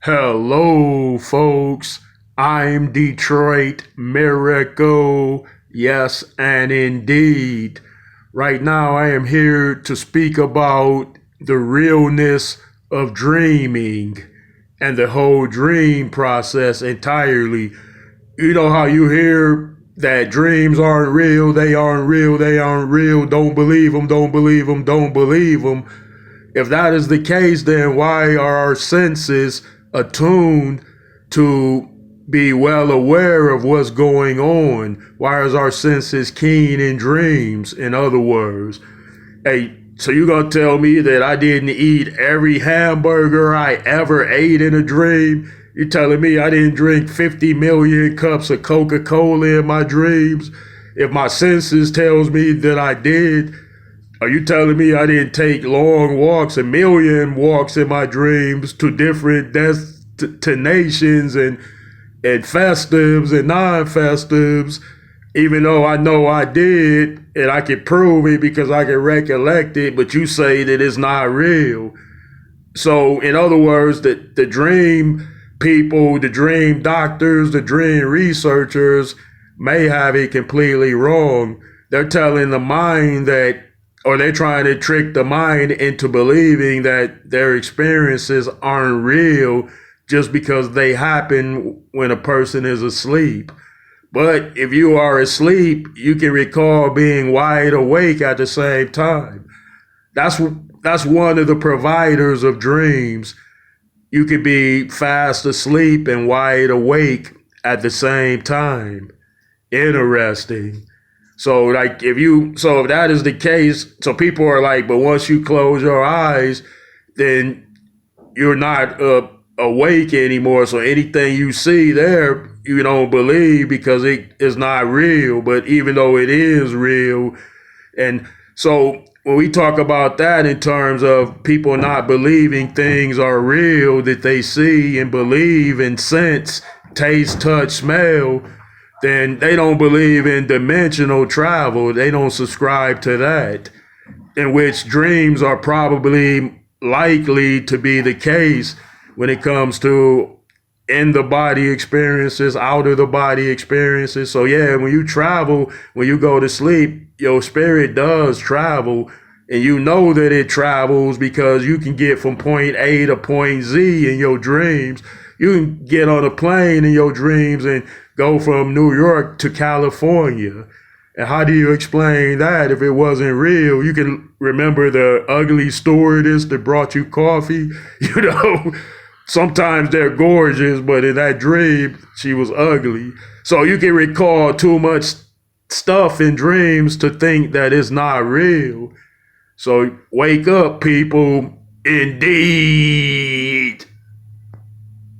Hello, folks. I'm Detroit Miracle. Yes, and indeed. Right now, I am here to speak about the realness of dreaming and the whole dream process entirely. You know how you hear that dreams aren't real, they aren't real, they aren't real, don't believe them, don't believe them, don't believe them. If that is the case, then why are our senses attuned to be well aware of what's going on? Why is our senses keen in dreams, in other words? Hey, so you gonna tell me that I didn't eat every hamburger I ever ate in a dream? You telling me I didn't drink 50 million cups of Coca-Cola in my dreams? If my senses tells me that I did, are you telling me I didn't take long walks, a million walks in my dreams to different destinations and festives and non-festives, even though I know I did and I can prove it because I can recollect it, but you say that it's not real. So, in other words, the dream people, the dream doctors, the dream researchers may have it completely wrong. They're telling the mind that, or they're trying to trick the mind into believing that their experiences aren't real just because they happen when a person is asleep. But if you are asleep, you can recall being wide awake at the same time. That's that's one of the providers of dreams. You could be fast asleep and wide awake at the same time. Interesting. So if that is the case, so people are like, but once you close your eyes, then you're not awake anymore. So anything you see there, you don't believe because it is not real. But even though it is real, and so when we talk about that in terms of people not believing things are real that they see and believe and sense, taste, touch, smell, then they don't believe in dimensional travel. They don't subscribe to that, in which dreams are probably likely to be the case when it comes to in the body experiences, out of the body experiences. So yeah, when you travel, when you go to sleep, your spirit does travel, and you know that it travels because you can get from point A to point Z in your dreams. You can get on a plane in your dreams and go from New York to California. And how do you explain that if it wasn't real? You can remember the ugly stewardess that brought you coffee. You know, sometimes they're gorgeous, but in that dream, she was ugly. So you can recall too much stuff in dreams to think that it's not real. So wake up, people. Indeed.